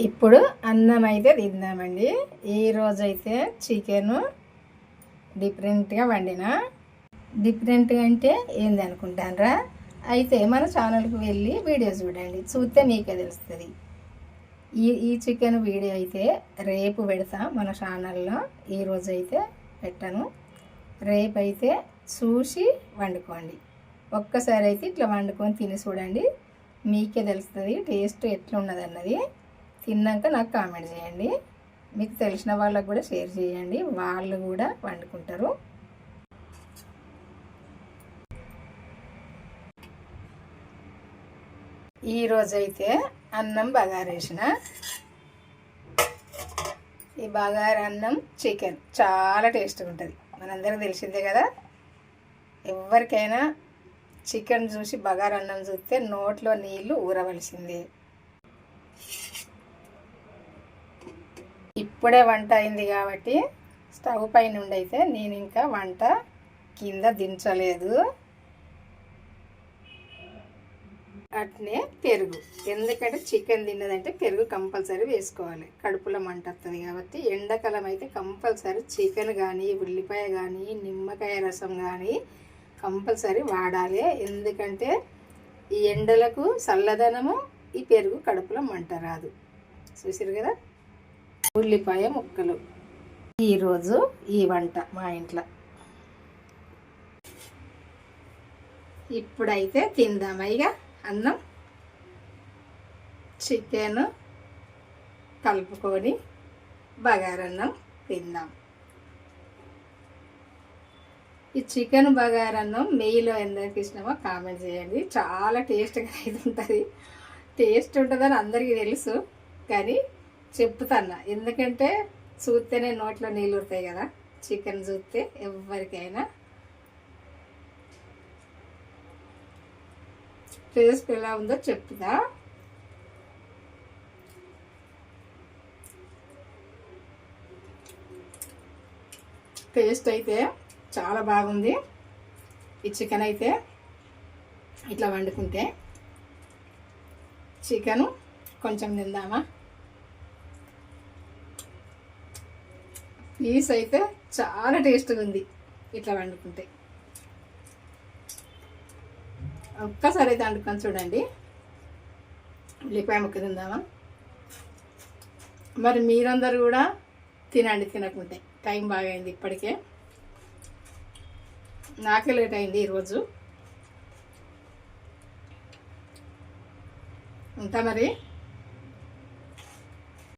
ఇప్పుడు అన్నం అయితే తిందామండి. ఈరోజైతే చికెను డిఫరెంట్గా వండిన. డిఫరెంట్గా అంటే ఏంది అనుకుంటానరా? అయితే మన ఛానల్కి వెళ్ళి వీడియో చూడండి, చూస్తే మీకే తెలుస్తుంది. ఈ చికెన్ వీడియో అయితే రేపు పెడతా మన ఛానల్లో. ఈరోజు అయితే పెట్టను, రేపు అయితే చూసి వండుకోండి. ఒక్కసారి అయితే ఇట్లా వండుకొని తిని చూడండి, మీకే తెలుస్తుంది టేస్ట్ ఎట్లా ఉన్నదన్నది. తిన్నాక నాకు కామెంట్ చేయండి. మీకు తెలిసిన వాళ్ళకు కూడా షేర్ చేయండి, వాళ్ళు కూడా వండుకుంటారు. ఈరోజైతే అన్నం బగారేసిన. ఈ బగార అన్నం చికెన్ చాలా టేస్ట్గా ఉంటుంది, మనందరికీ తెలిసిందే కదా. ఎవరికైనా చికెన్ చూసి బగార అన్నం చూస్తే నోట్లో నీళ్ళు ఊరవలసిందే. ఇప్పుడే వంట అయింది కాబట్టి స్టవ్ పైన ఉండైతే నేను ఇంకా వంట కింద దించలేదు. అట్నే పెరుగు, ఎందుకంటే చికెన్ తిన్నదంటే పెరుగు కంపల్సరీ వేసుకోవాలి, కడుపులో మంట వస్తుంది కాబట్టి. ఎండాకాలం అయితే కంపల్సరీ చికెన్ కానీ ఉల్లిపాయ కానీ నిమ్మకాయ రసం కానీ కంపల్సరీ వాడాలి. ఎందుకంటే ఈ ఎండలకు చల్లదనము, ఈ పెరుగు కడుపులో మంట రాదు. చూసారు కదా, ఉల్లిపాయ ముక్కలు. ఈరోజు ఈ వంట మా ఇంట్లో. ఇప్పుడైతే తిందామా ఇక అన్నం చికెన్ కలుపుకొని బగారన్నం తిందాం. ఈ చికెన్ బగారన్నం నెయ్యిలో ఎందరికి ఇష్టమో కామెంట్ చేయండి. చాలా టేస్ట్గా అయితే ఉంటుంది. టేస్ట్ ఉంటుందని అందరికీ తెలుసు, కానీ చెప్తాను ఎందుకంటే చూస్తేనే నోట్లో నీళ్ళు ఉడతాయి కదా. చికెన్ చూస్తే ఎవరికైనా టేస్ట్ ఎలా ఉందో చెప్తా. టేస్ట్ అయితే చాలా బాగుంది. ఈ చికెన్ అయితే ఇట్లా వండుకుంటే చికెను కొంచెం తిందామా. పీస్ అయితే చాలా టేస్ట్గా ఉంది ఇట్లా వండుకుంటే. ఒక్కసారి అయితే వండుకొని చూడండి. ఉల్లిపాయ ముక్క తిందామా. మరి మీరందరూ కూడా తినండి, తినకుంటే. టైం బాగా అయింది ఇప్పటికే, నాకే లేట్ అయింది ఈరోజు. ఉంటా మరి.